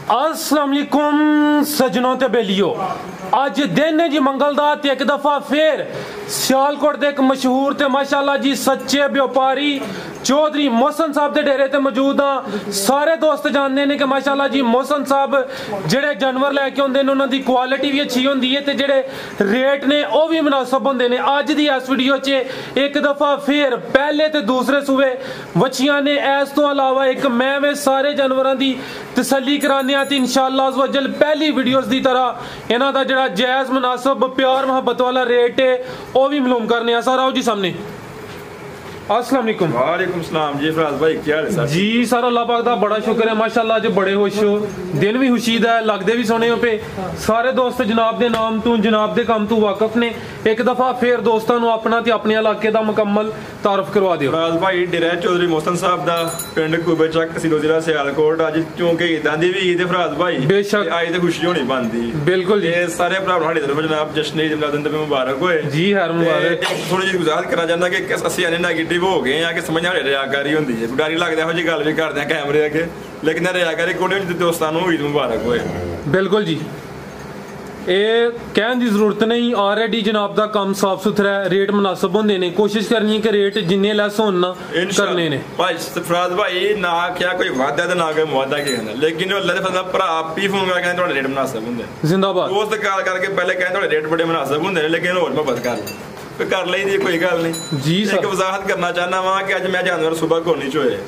अस्सलाम वालेकुम सजनों ते बेलियो अज दिन है जी मंगल दा ते एक दफा फिर सियालकोट दे एक मशहूर ते माशाअल्लाह जी सच्चे व्यापारी चौधरी मोहसन साहब दे डेरे ते मौजूद हाँ। सारे दोस्त जानते हैं कि माशाअल्लाह जी मोहसन साहब जेड़े जानवर लैके आउंदे ने उन्हां दी क्वालिटी भी अच्छी होंदी है ते जेड़े रेट ने वो भी मुनासिब होंदे ने। अज दी इस वीडियो च एक दफा फिर पहले ते दूसरे सूबे वछियां ने, इस तो अलावा एक मैं वे सारे जानवरां दी तसल्ली कराने ते इंशाअल्लाह अज़्ज़ व जल पहली वीडियोस दी तरह इन्हां दा जेड़ा जायज़ मुनासिब प्यार मोहब्बत वाला रेट है वो भी मालूम करने। सर आओ जी सामने। अस्सलाम वालेकुम। वालेकुम सलाम जी फराज भाई, क्या हाल है सर? जी सर अल्लाह पाक दा बड़ा शुक्र है माशाअल्लाह जी, बड़े खुश हो, दिन भी खुशीद है, लगदे भी सोने हो पे। सारे दोस्त जनाब दे नाम तू जनाब दे काम तू वाकफ ने। एक दफा फिर दोस्तां नू अपना ते अपने इलाके दा मुकम्मल तारफ करवा दियो। फराज भाई डेरा चौधरी मोहसन साहब दा पिंड कुबे चक तहसील जिला सियालकोट। अज क्योंकि इदां दी भी ईद है फराज भाई, बेशक अज ते खुशी होनी बनदी। बिल्कुल जी, सारे भरावां साडी तरफ जनाब जश्न ईद मिलाद नबी मुबारक होए जी। हर मुबारक। थोड़ी जी गुजारिश करना चाहंदा कि असि आने नेगेटिव हो गए हैं कि समझ आ रियाकारी होंदी है, डर लगदा हो जी गल भी करदे हैं कैमरे अगे, लेकिन रियाकारी कोई नहीं। दोस्तां नू ईद मुबारक होए। बिल्कुल जी, ये कहने की जरूरत नहीं, ऑलरेडी जनाब दा काम साफ सुथरा है, रेट मुनासिब होंदे ने। कोशिश करनी है कि रेट जिन्ने लैस होन ना करने ने। भाई फराज भाई ना क्या कोई वादा ते ना कोई मुआदा कहना, लेकिन अल्लाह दे फजल भरा आप ही फोन करके कहंदे थोड़े रेट मुनासिब होंदे। जिंदाबाद। दोस्त कॉल करके पहले कहंदे थोड़े रेट बड़े मुनासिब होंदे ने, लेकिन होर मोहब्बत कर ली दी कोई गल नहीं जी। एक वजाहत करना चाहना वा कि अज मैं जानवर सुबह कोनी च होए,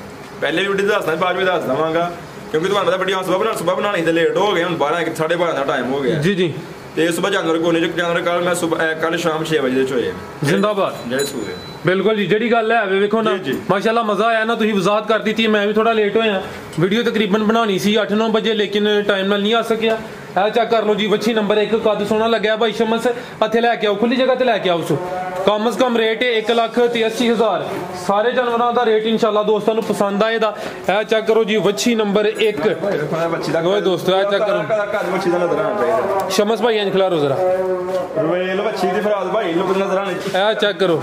पहले भी वीडियो दसदा बाद भी दस दवांगा क्योंकि तुम्हारा पता वीडियो सुबह बनानी ते लेट हो गए, हम 12 साढ़े 12 का टाइम हो गया जी जी। ते सुबह जानवर कोनी च जानवर कल मैं सुबह कल शाम 6 बजे होए। जिंदाबाद जेड़े सूए। बिल्कुल जी, जेड़ी गल है वेखो ना माशाल्लाह मजा आया ना, तुसीं वजाहत कर दी थी। मैं भी थोड़ा लेट होया, वीडियो तकरीबन बनानी सी 8-9 बजे, लेकिन टाइम नाल नहीं आ सकिया। है चेक कर लो जी, वच्छी नंबर 1 कद सोना लग्या भाई शमस, इत्थे लैके आओ, खुली जगह ते लैके आओ। कम से कम रेट है 1,83,000। सारे जानवरों का रेट इंशाल्लाह दोस्तों को पसंद आएगा। है चेक करो जी, वच्छी नंबर 1 दोस्तों, है चेक करो शमस भाई इंज खिलारो जरा, है चेक करो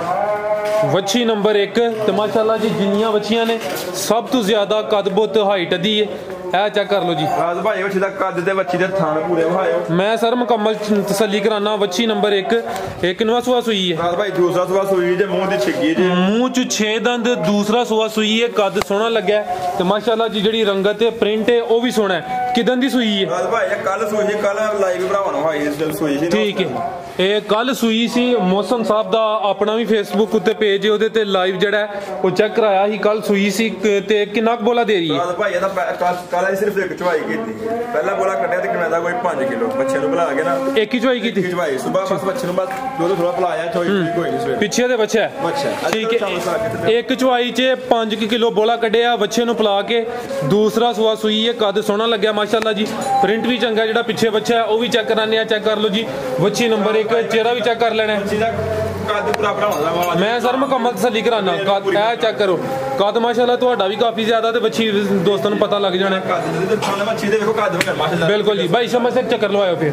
वच्छी नंबर 1। तो माशाल्लाह जी जिन्नियां वच्छियां ने सब तो ज्यादा कद बुत हाइट दी है चेक कर लो जी। भाई वच्छी दा कद ते वच्छी दे थान पूरे वहायो। मैं सर मुकम्मल तसल्ली कराना। वच्छी नंबर 1 नवा सुआ सुई है भाई, दूसरा सुआ सुई जे, मुंह दी छिगी जे, मुंह च 6 दंद, दूसरा सुआ सुई है, कद सोना लग्या ते माशाल्लाह जी जेड़ी रंगत है प्रिंट है वो भी सोना है। किदन दी सुई है भाई? कल सुई है, कल लाइव भरावां नू हाई इस सुई सी। ठीक है, ये कल सुई सी। मोहसन साहब दा अपना भी फेसबुक उत्ते पेज है, ओदे ते लाइव जेड़ा है वो चेक कराया ही। कल सुई सी ते कितना बोला दे रही है भाई? कल सिर्फ एक चवाई की पहला बोला कटिया ते कितना कोई 5 किलो बच्चे नु बुला के ना एक ही चवाई की चवाई सुबह बस बच्चे नु बस जो थोड़ा बुलाया कोई नहीं पीछे दे बच्चा ठीक है। एक चवाई च 5 किलो बोला कढ़िया बच्चे नु पिला के, दूसरा सुआ सुई है, कद सोना लग्या माशाल्लाह जी, प्रिंट भी चंगा, जेड़ा पीछे बच्चा है वो भी चेक कराने। चेक कर लो जी, वच्छी नंबर 1, चेहरा भी चेक कर लेना है। मैं सर मुकम्मल तसल्ली कराना। कद है चेक करो, कद माशाल्लाह तुहाडा भी काफी ज्यादा ते वच्छी दोस्तों को पता लग जाना। बिल्कुल जी भाई, समझ से चक्कर लवाओ फिर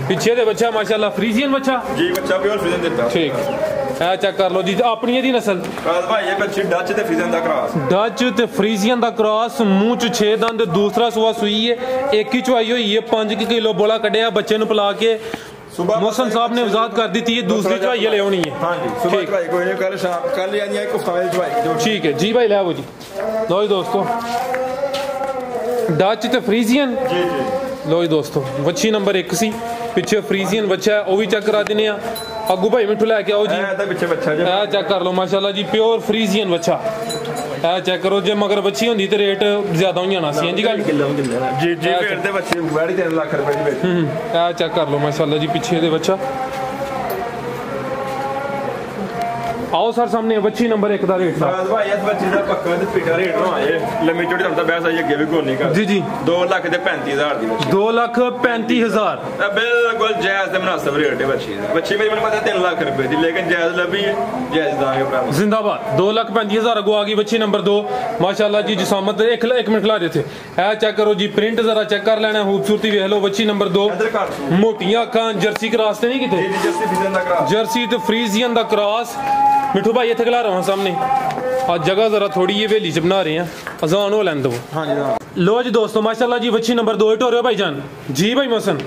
पीछे दे बच्चा माशाल्लाह फ्रीजियन बच्चा जी, बच्चा प्योर फ्रीजियन देता। ठीक है, चेक कर लो जी अपनी दी नस्ल भाई, ये बच्ची डच ते फ्रीजियन दा क्रॉस, डच ते फ्रीजियन दा क्रॉस, मुंह च 6 दंद, दूसरा सुआ सुई है, एक ही चवाई हुई है, 5 किलो बोला कढ़िया बच्चे नु पिला के। मोहसन साहब ने वजाहत कर दी थी, दूसरी चवाई ले होनी है। हाँ जी, सुबह चवाई कोई नहीं, कल शाम कल यानी एक हफ्ता चवाई। ठीक है जी भाई, ले वो जी लो जी दोस्तों, डच ते फ्रीजियन जी जी। लो जी दोस्तों, वच्छी नंबर 1 सी, पिछे फ्रीजियन बच्चा है वो भी चेक करा देने। अगू भाई मिठू लैके आओ जी, पिछे बच्चा चेक कर लो माशाल्लाह जी, प्योर फ्रीजियन बच्चा है। चेक करो जे मगर बच्ची होंदी ते रेट ज्यादा हो जाना सी। जी गल जी जी, फिर ते बच्चे 3.5 लाख रुपए दी बेच। है चेक कर लो माशाल्लाह जी, पीछे दे बच्चा। आओ सर सामने वच्छी नंबर 1 दा रेट भाई, इस बच्ची दा पक्का ते पीटा रेट ना आए लम्मी चौड़ी हम ता बहस आई अगे भी कोई नहीं कर जी जी। 2,35,000 दी बच्ची, 2,35,000 बिल्कुल जायज ते मुनासिब रेट है बच्ची दा। बच्ची मेरी पता 3 लाख रुपए दी, लेकिन जायज लभी है, जायज दांगे भरा। जिंदाबाद। 2,35,000 अगो आ गई बच्ची नंबर 2 माशाल्लाह जी, जिसामत। एक मिनट खिला देते है, चेक करो जी, प्रिंट जरा चेक कर लेना, खूबसूरती वेख लो। बच्ची नंबर 2, मोटियां अखां, जर्सी क्रॉस ते नहीं किते, जर्सी ते फ्रीजियन दा क्रॉस। मिठू भाई इत्थे खिला रहा सामने, आज जगह जरा थोड़ी ये वेली च बना रहे हैं, अजान हो लैन दो। हाँ जी हाँ। लो जी दोस्तों माशाल्लाह जी बच्ची नंबर 2 टोरे भाईजान जी भाई मोहसन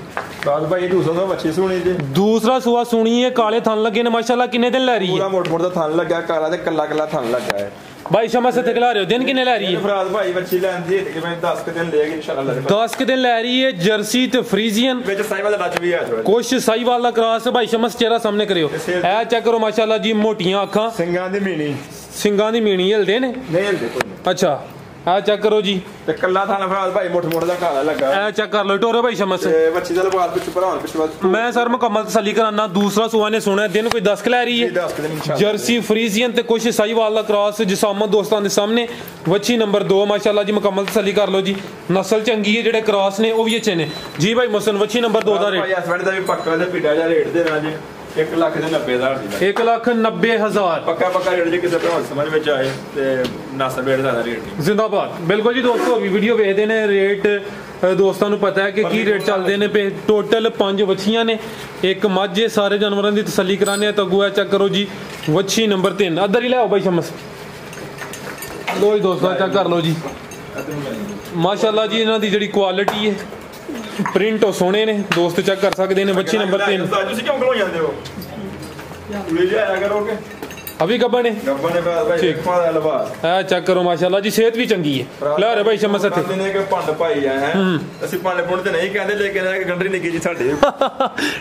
भाई दूसरा बच्ची सुनी जी, दूसरा सुआ सुनी है, काले थन लगे ने माशाल्लाह, किन्ने दिन लै रही है? पूरा मोट मोट दा थन लगा, काला ते कल्ला कल्ला थन लगा है भाई शमा से खिला रहे हो, दिन किन्ने लै रही है? फराज भाई बच्ची लैंदी है कि मैं 10 के दिन लेगी इंशाल्लाह, 10 के दिन लै रही है। जर्सी ते फ्रीजियन विच साहिवाल दा टच भी है, कुछ साहिवाल दा क्रॉस। भाई शमस चेहरा सामने करियो, ए चेक करो माशाल्लाह जी, मोटियां अखां, सिंगां दी मीनी, सिंगां दी मीनी हिलदे ने, नहीं हिलदे कोई नहीं। अच्छा आ चेक करो जी, ते कल्ला थाना फराज भाई मोट मोट दा काला लगा, ए चेक कर लो टोरे भाई शमस। ते बच्ची दा लबास पिछ भरावन पिछ मैं सर मुकम्मल तसल्ली कराना, दूसरा सुआ ने सुना दिन कोई 10 लै रही है। 10 के दिन इंशाल्लाह, जर्सी फ्रीजियन ते कुछ साहिवाल दा क्रॉस, जिसामत दोस्तां दे सामने वच्छी नंबर 2 माशाल्लाह जी, मुकम्मल तसल्ली कर लो जी, नस्ल चंगी है, जेडे क्रॉस ने वो भी अच्छे ने जी। भाई मोहसन वच्छी नंबर 2 दा रेट भाई इस वेले दा भी पक्का ते पिटा जा रेट देना जी 1,90,000 दी, 1,90,000 पक्का पक्का रेट जी, किसी भरा समझ में आए ते नस्ल वेट दा रेट नहीं जिंदाबाद। बिल्कुल जी दोस्तों, अभी वीडियो वेखदे ने, रेट दोस्तों को पता है कि की रेट चलते हैं पे। टोटल 5 वच्छियां ने, एक मझ है, सारे जानवरों की तसल्ली कराने तो अगुआ चेक करो जी, वच्छी नंबर 3 अदर ही लाओ भाई शमस, लो जी दोस्तों चेक कर लो जी माशाल्लाह जी, इन्हों की जी क्वालिटी है, प्रिंट सोने ने दोस्त चेक कर सकते हैं। वच्छी नंबर 3 क्यों खलो जाते हो, ले जाया करोगे अभी गब्बन है, ठीक चेक करो माशाल्लाह जी, सेहत भी चंगी है। ला रे भाई शमस इत्थे पंड पाई है, ਅਸੀਂ ਪੰਡ ਪੁੰਡ ਤੇ ਨਹੀਂ ਕਹਿੰਦੇ, ਲੇਕਿਨ ਇਹ ਗੰਡਰੀ ਨਿੱਕੀ ਜੀ ਸਾਡੇ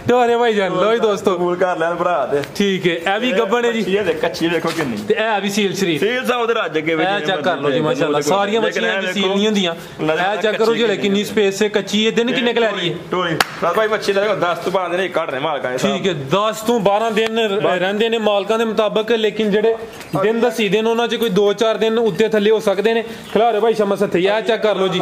ਟੋਰੇ ਭਾਈ ਜਾਨ ਲੋ ਜੀ ਦੋਸਤੋ, ਕਬੂਲ ਕਰ ਲੈਣ ਭਰਾ ਤੇ ਠੀਕ ਹੈ। ਇਹ ਵੀ ਗੱਬਣ ਹੈ ਜੀ, ਇਹ ਦੇਖ ਕੱਚੀ ਦੇਖੋ ਕਿੰਨੀ, ਤੇ ਇਹ ਵੀ ਸੀਲ ਸ਼ਰੀਫ, ਸੀਲ ਸਾਹਿਬ ਉਹਦੇ ਰੱਜ ਅੱਗੇ ਵਿੱਚ ਇਹ ਚੈੱਕ ਕਰ ਲਓ ਜੀ ਮਾਸ਼ਾਅੱਲਾ, ਸਾਰੀਆਂ ਮੱਛੀਆਂ ਦੀ ਸੀਲ ਨਹੀਂ ਹੁੰਦੀਆਂ। ਇਹ ਚੈੱਕ ਕਰੋ ਜਿਹੜੇ ਕਿੰਨੀ ਸਪੇਸ ਹੈ, ਕੱਚੀ ਹੈ, ਦਿਨ ਕਿੰਨੇ ਕ ਲੈ ਰਹੀ ਹੈ? ਟੋਰੀ ਭਾਈ ਮੱਛੀ ਦਾ 10 ਤੋਂ 12 ਦਿਨ ਕੱਢ ਰਹੇ ਮਾਲਕਾਂ ਨੇ, ਠੀਕ ਹੈ 10 ਤੋਂ 12 ਦਿਨ ਰਹਿੰਦੇ ਨੇ ਮਾਲਕਾਂ ਦੇ ਮੁਤਾਬਕ, ਲੇਕਿਨ ਜਿਹੜੇ दिन दसी दिन उन्होंने च कोई 2-4 दिन उत्ते थल्ले हो सकते हैं। खिलारे भाई शमस हथे, यह चेक कर लो जी,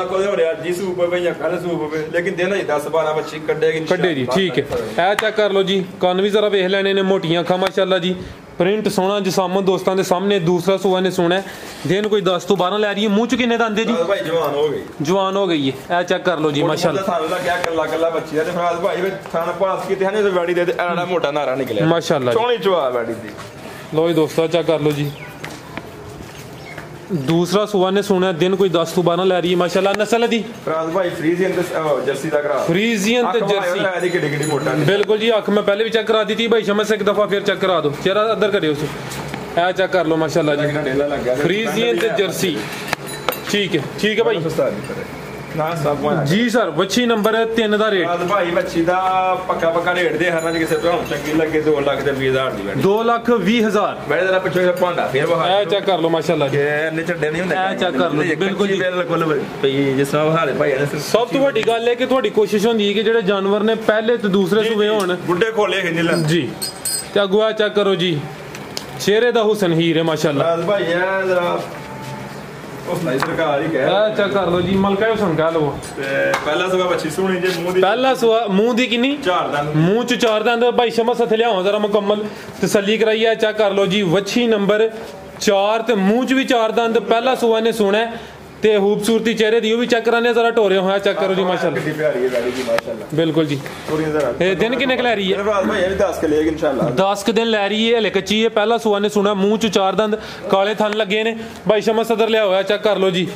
लेकिन दिन 10-12 बच्चे कड्डे जी, ठीक है। यह चेक कर लो जी, कान भी जरा वेख लेने ने, मोटियां अखां माशाल्लाह जी, प्रिंट सोना, जिसामत दोस्तों के सामने। दूसरा सुआ ने सोना है, दिन कोई 10 ਤੋਂ 12 लै रही है। मुंह च किन्ने दंद है जी? जवान हो गई है। यह चेक कर लो जी माशाल्लाह, माशाल्लाह। लो जी दोस्तों चेक कर लो जी, दूसरा सुआ ने सुना दिन कोई 10 ਤੋਂ 12 लै रही है माशाल्लाह। नस्ल दी फ्रीजियन ते जर्सी दा करा, फ्रीजियन ते जर्सी, बिल्कुल जी। अख मैं पहले भी चेक करा दी थी भाई शमस, एक दफा फिर चेक करा दो, चेहरा अदर करियो उसे, ए चेक कर लो माशाल्लाह जी, फ्रीजियन ते जर्सी, ठीक है, ठीक है भाई जी सर। वच्छी नंबर 3 ਦਾ ਰੇਟ ਭਾਈ ਵੱਛੀ ਦਾ ਪੱਕਾ ਰੇਟ ਦੇ ਹਰਾਂ ਕਿਸੇ ਤੋਂ ਚੰਗੀ ਲੱਗੇ 2,20,000 ਦੀ 2,20,000 ਬੜੇ ਜਰਾ ਪਿੱਛੇ ਭਾਂਡਾ ਫੇਰ ਵਹਾ, ਇਹ ਚੈੱਕ ਕਰ ਲਓ ਮਾਸ਼ਾਅੱਲਾ ਜੀ, ਇੰਨੇ ਛੱਡੇ ਨਹੀਂ ਹੁੰਦੇ, ਇਹ ਚੈੱਕ ਕਰ ਲਓ ਬਿਲਕੁਲ ਜੀ, ਬਿਲਕੁਲ ਭਈ ਜਿਸ ਤਰ੍ਹਾਂ ਵਹਾਲੇ ਭਾਈ ਨੇ। ਸਭ ਤੋਂ ਵੱਡੀ ਗੱਲ ਹੈ ਕਿ ਤੁਹਾਡੀ ਕੋਸ਼ਿਸ਼ ਹੁੰਦੀ ਹੈ ਕਿ ਜਿਹੜੇ ਜਾਨਵਰ ਨੇ ਪਹਿਲੇ ਤੇ ਦੂਸਰੇ ਸੂਏ ਹੋਣ, ਗੁੱਡੇ ਖੋਲੇ ਹਿੰਦਲ ਜੀ। ਤੇ ਅਗਵਾ ਚੈੱਕ ਕਰੋ ਜੀ, ਚਿਹਰੇ ਦਾ ਹੁਸਨ ਹੀਰ ਹੈ ਮਾਸ਼ਾਅੱਲਾ ਭਾਈ, ਇਹ ਜਰਾ चेक कर लो जी, मलका हुसैन कह लो। पहला सुआ बच्ची सोहनी जे, मुंह दी पहला सुआ मुंह दी किन्नी 4 दंद, मुंह च 4 दंद। भाई शमस हथ लियाओ जरा मुकम्मल तसल्ली कराइए, चेक कर लो जी, वच्छी नंबर 4 ते मुंह च भी 4 दंद। पहला सुआ ने सुना ते खूबसूरती चेहरे दी भी चेक कराने, जरा टोरे होया चेक करो जी माशाल्लाह, बिल्कुल जी। दिन किन्ने क लै रही है? 10 के लेगी इंशाल्लाह, 10 के दिन लै रही है, हले कच्ची है। पहला सुआ ने सुना, मुंह च 4 दंद, काले थन लगे ने। भाई शमस सदर लिया होया चेक कर लो जी,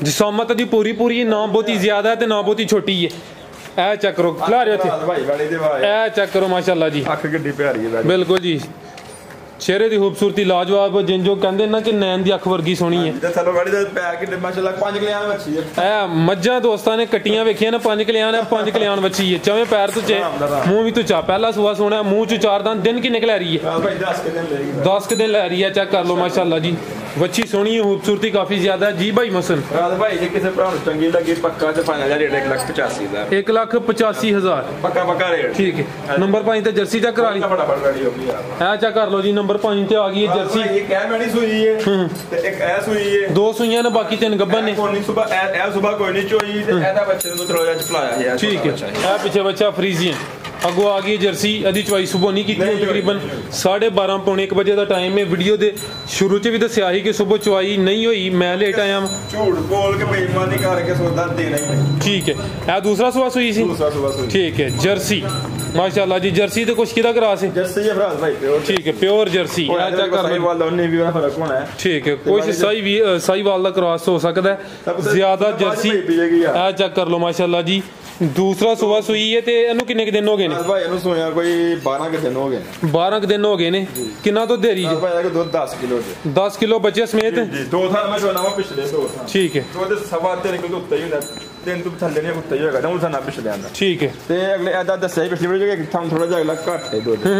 जिसामत दी पूरी ना बहुती ज्यादा है ते ना बहुती छोटी है। ए चेक करो, खिला रहे थे, ए चेक करो माशाल्लाह जी, अख किड्डी प्यारी है, बिल्कुल जी। चेहरे की खूबसूरती लाजवाब, जिन जो कहते ना कि नैन की अख वर्गी सोहनी है। मझां दोस्तां ने कट्टियां वेखियां ने, 5 कल्याण है, 5 कल्याण बच्ची है, चवें पैर तो चे, मुंह भी तो चा। पहला सुआ सोना, मुंह च 4 दंद, दिन किन्ने क लै रही है? 10 के दिन लै रही है, चेक कर लो माशाल्लाह जी, वच्छी सोहनी है, खूबसूरती काफी ज्यादा है जी। भाई मोहसन भाई जी, किसी भरा चंगी लगी पक्का ते 5,000 रेट, 1,85,000, 1,85,000 पक्का रेट, ठीक है। नंबर 5 ते जर्सी चेक करा ली, है चेक कर लो जी, नंबर 5 ते आ गई है जर्सी, एक ए मैडी सुई है ते एक ए सुई है, 2 सुइयां ने, बाकी 3 गब्बन ने। सुबह कोई नहीं चोई ते एदा बच्चे ਨੂੰ ਥੋੜਾ ਜਿਹਾ ਚਲਾਇਆ ਹੈ, ठीक है। ए पीछे बच्चा फ्रीजियन, अगो आ गई जर्सी, अदी चवाई सुबह नहीं की, तकरीबन 12:30 पौने 1 बजे का टाइम है। वीडियो के शुरू च भी दसिया कि सुबह चवाई नहीं हुई, मैं लेट आया, झूठ बोल के बेईमानी करके सौदा देना ही नहीं, ठीक है। दूसरा सुबह सुई सी, ठीक है। जर्सी माशाल्लाह जी। जर्सी तो कुछ किदा क्रॉस है? जर्सी है फराज भाई प्योर। ठीक है प्योर जर्सी। चेक कर लो वाला उन्हें भी फर्क होना है। ठीक है कुछ सही वाला क्रॉस हो सकता है ज्यादा जर्सी। आ चेक कर लो माशाल्लाह जी। दूसरा सुबह सुई है ते इनु किन्ने के दिन हो गए ने? भाई इनु सोया कोई 12 के दिन हो गए। 12 के दिन हो गए ने। कितना तो दे रही है भाई? अगर दूध 10 किलो दे। 10 किलो बच्चे समेत जी। दो था मैं जो ना पिछले दो था। ठीक है तो दे सवा तेरे को उत्ते ही ना तीन तो थल्ले ने उत्ते ही होगा ना उठा ना पिछले आंदा। ठीक है ते अगले आदा दस है पिछले जो कि थम थोड़ा जा अगला घट है दूध।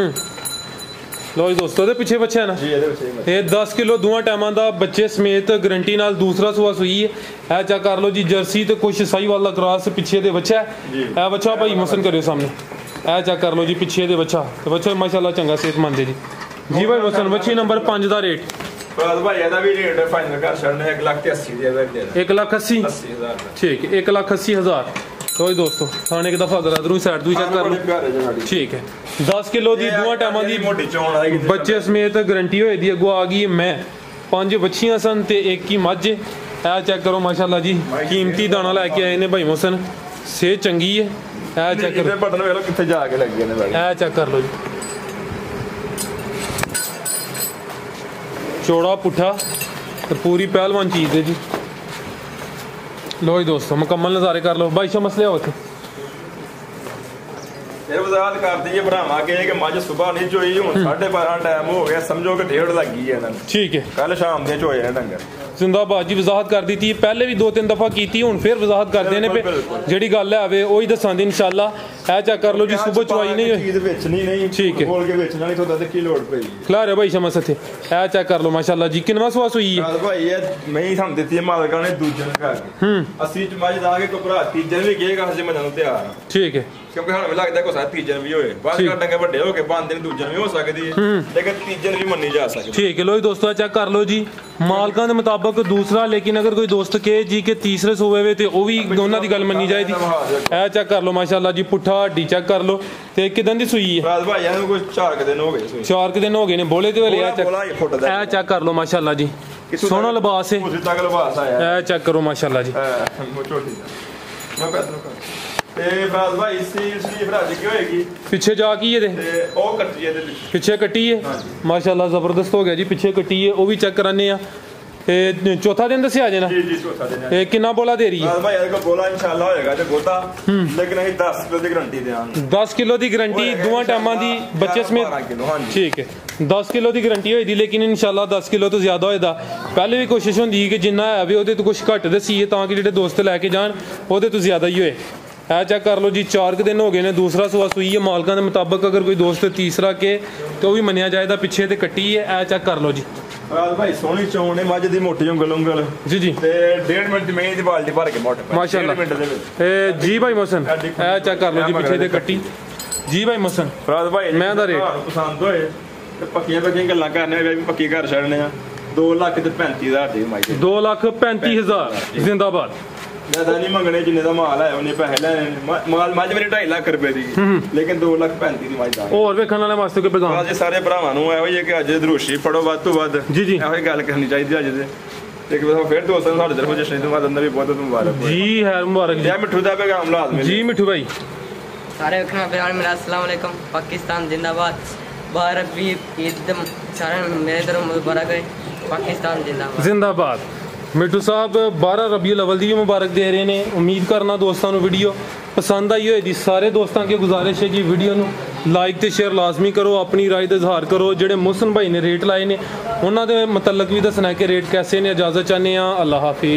लो जी दोस्तों दे पीछे बच्चा है ना जी ਇਹਦੇ ਪਿੱਛੇ ਇਹ 10 ਕਿਲੋ ਦੋਵਾਂ ਟਾਈਮਾਂ ਦਾ ਬੱਚੇ ਸਮੇਤ ਗਰੰਟੀ ਨਾਲ ਦੂਸਰਾ ਸੂਆ ਸੂਈ ਹੈ। ਇਹ ਚੈੱਕ ਕਰ ਲਓ ਜੀ ਜਰਸੀ ਤੇ ਕੁਛ ਸਹੀ ਵਾਲਾ ਕ੍ਰਾਸ ਪਿੱਛੇ ਦੇ ਬੱਚਾ ਹੈ। ਇਹ ਬੱਚਾ ਭਾਈ ਮਸਨ ਕਰਿਓ ਸਾਹਮਣੇ। ਇਹ ਚੈੱਕ ਕਰ ਲਓ ਜੀ ਪਿੱਛੇ ਦੇ ਬੱਚਾ ਤੇ ਬੱਚਾ ਮਾਸ਼ਾਅੱਲਾ ਚੰਗਾ ਸਿਹਤਮੰਦ ਹੈ ਜੀ। ਜੀ ਭਾਈ ਮਸਨ ਬੱਚੀ ਨੰਬਰ 5 ਦਾ ਰੇਟ ਫਰਾਜ਼ ਭਾਈ ਇਹਦਾ ਵੀ ਰੇਟ ਫਾਈਨਲ ਕਰ ਛੱਡਨੇ 1,80,000 ਦੀ ਦੇ ਦੇਣਾ। 1,80,000 ठीक है 1,80,000। तो दोस्तों थाने एक दफा अदरू साइड तू चेक कर लो। ठीक है 10 किलो दी दोवां टाइमां दी बच्चे समेत गारंटी होई दी। अगो आ गई मैं 5 बच्चियां सन ते एक ही मझ। ए चेक करो माशाल्लाह जी कीमती दाना लेके आए ने भाई मोहसन। सेहत चंगी है। ए चेक करो बटन वेख लो किथे जाके लग गए ने। ए चेक कर लो जी चौड़ा पुठा ते पूरी पहलवान चीज है जी। लो जी दोस्तों मुकम्मल नज़ारे कर लो भाई शाह मसले होते ਇਹ ਵਜ਼ਾਹਤ ਕਰਦੀ ਹੈ ਭਰਾਵਾਂ ਕਿ ਮੱਝ ਸਵੇਰ ਨਹੀਂ ਚੋਈ ਹੁਣ 12:30 ਟਾਈਮ ਹੋ ਗਿਆ ਸਮਝੋ ਕਿ 1:30 ਲੱਗੀ ਹੈ ਇਹਨਾਂ ਨੂੰ। ठीक है ਕੱਲ ਸ਼ਾਮ ਦੇ ਚੋਏ ਨੇ ਡੰਗਰ। जिंदाबाद जी वजाहत कर दी थी पहले भी 2-3 दफा की थी हुन फिर वजाहत कर देने पे जेड़ी गल है आवे ओही दसांदी इंशाल्लाह। ए चेक कर लो जी सुबह चवाई नहीं हुई चीज बेचनी नहीं। ठीक है बोल के बेचना नहीं तो दद की लोड पई खिला रहे भाई शमस थे। ए चेक कर लो माशाल्लाह जी किनवा सुवास हुई है भाई ये मैं ही हम देती है मालका ने दूजन करके 80 ਚ ਮੱਝ ਦਾ ਕੇ ਕੋਪਰਾ ਤੀਜਨ ਵੀ ਕਹੇਗਾ ਹਜੇ ਮੈਂ ਨੂੰ ਤਿਆਰ। ठीक है ਕਿਉਂਕਿ ਸਾਨੂੰ ਲੱਗਦਾ ਕੋ ਸਾਥ ਤੀਜਨ ਵੀ ਹੋਏ ਬਾਅਦ ਕਰ ਡੰਗੇ ਵੱਡੇ ਹੋ ਕੇ ਬੰਦੇ ਨੇ ਦੂਜਨ ਵੀ ਹੋ ਸਕਦੀ ਹੈ ਲੇਕਿਨ ਤੀਜਨ ਵੀ ਮੰਨੀ ਜਾ ਸਕਦੀ। ठीक है लो दोस्तों चेक कर लो जी ਮਾਲਕਾਂ ਦੇ ਮੁਤਾਬਕ दूसरा लेकिन अगर कोई दोस्त कहे जी के तीसरे सूबे वे ते ओ भी दोनों दी गल मन्नी जाएगी। ए चेक कर लो माशाल्लाह जी पुठा हड्डी चेक कर लो ते किदन दी सूई है? राज भाई ਇਹਨੂੰ ਕੋਈ 4 दिन हो गए। 4 दिन हो गए ने बोले ते वाले ए चेक कर लो माशाल्लाह जी सोना लिबास है। उसी तक लिबास आया ए चेक करो माशाल्लाह जी वो छोटी मैं कहता ਤੇ ਫਰਾਜ਼ ਭਾਈ ਸੀ ਫਰਾਜ਼ ਕੀ ਹੋਏਗੀ ਪਿੱਛੇ ਜਾ ਕੀ ਇਹਦੇ ਤੇ ਉਹ ਕੱਟੀ ਇਹਦੇ ਪਿੱਛੇ ਕੱਟੀ ਹੈ ਮਾਸ਼ਾਅੱਲਾ ਜ਼ਬਰਦਸਤ ਹੋ ਗਿਆ ਜੀ ਪਿੱਛੇ ਕੱਟੀ ਹੈ ਉਹ ਵੀ ਚੈੱਕ ਕਰਾਨੇ ਆ ਤੇ ਚੌਥਾ ਦਿਨ ਦੱਸਿਆ ਜੇ ਨਾ ਜੀ ਚੌਥਾ ਦਿਨ ਇਹ ਕਿੰਨਾ ਬੋਲਾ ਦੇ ਰਹੀ ਹੈ? ਫਰਾਜ਼ ਭਾਈ ਇਹਦੇ ਕੋਲ ਬੋਲਾ ਇਨਸ਼ਾਅੱਲਾ ਹੋਏਗਾ ਤੇ ਗੋਤਾ ਲੇਕਿਨ ਅਸੀਂ 10 ਕਿਲੋ ਦੀ ਗਾਰੰਟੀ ਦੇਵਾਂਗੇ। 10 ਕਿਲੋ ਦੀ ਗਾਰੰਟੀ ਦੋਵਾਂ ਟਾਈਮਾਂ ਦੀ ਬੱਚੇ ਸਮੇਤ। ठीक है 10 किलो की गारंटी होई दी लेकिन इंशाल्लाह 10 किलो तो ज्यादा होएदा। पहले भी कोशिश होंदी कि जिन्ना है वे ओदे तो कुछ घट दसीए तां कि जेह्ड़े दोस्त लैके जान ओदे तो ज्यादा ही होए। है चेक कर लो जी 4 दिन हो गए ने दूसरा सुआ सुई है मालकां दे मुताबिक अगर कोई दोस्त तीसरा के तो भी मन्निया जाएगा पिछे ते कट्टी है। ए चेक कर लो जी राज भाई सोनी चौन ने मझ दी मोटी उंगल जी जी ते 1.5 मिनट में दी बाल्टी भर के मोटे माशाल्लाह ए जी भाई मोहसन ए चेक कर लो जी पिछे ते कट्टी जी भाई मोहसन राज भाई मैं दा रेट पसंद होए ते पक्कियां गल्लां करने वे भी पक्की घर छड़ने आ 2,35,000 दी माई 2,35,000 जिंदाबाद। ज्यादा नहीं मंगने जिन्ने दा माल है उन्हें पैसे लेने माल मझ मेरी 2.5 लाख रुपए दी लेकिन 2,35,000 दी माई दा और वेखण वाले वास्ते कोई पैगाम आज सारे भरावां ਨੂੰ ਇਹੋ ਹੀ ਹੈ ਕਿ ਅੱਜ ਦਰੂਸ਼ੀ ਫੜੋ ਵੱਧ ਤੋਂ ਵੱਧ ਜੀ ਜੀ ਇਹੋ ਹੀ ਗੱਲ ਕਰਨੀ ਚਾਹੀਦੀ ਅੱਜ ਦੇ ਤੇ ਕਿ ਫਿਰ ਦੋਸਤਾਂ ਨੂੰ ਸਾਡੇ ਤਰਫੋਂ ਜਸ਼ਨ ਤੋਂ ਬਾਅਦ ਅੰਦਰ ਵੀ ਬਹੁਤ ਮੁਬਾਰਕ जी है मुबारक जी। ਮਿੱਠੂ ਦਾ ਪੈਗਾਮ ਲਾਜ਼ਮੀ जी मिठू भाई सारे मेरा अस्सलाम वालेकुम पाकिस्तान जिंदाबाद मुबारक भी ईद सारे मेरे तरफ मुबारक है पाकिस्तान जिंदाबाद जिंदाबाद। मिठू साहब 12 रबीउल अव्वल दी मुबारक दे रहे ने उम्मीद करना दोस्तों ਨੂੰ ਵੀਡੀਓ पसंद आई होएगी। सारे दोस्तों की गुजारिश है जी वीडियो ਨੂੰ लाइक ਤੇ शेयर लाजमी करो अपनी राय ਦਾ इजहार करो। ਜਿਹੜੇ ਮੁਹਸਨ भाई ने रेट लाए ने ਉਹਨਾਂ ਦੇ ਮੁਤਲਕ भी दसना कि रेट कैसे ने। इजाजत चाहते हैं अल्लाह हाफिज।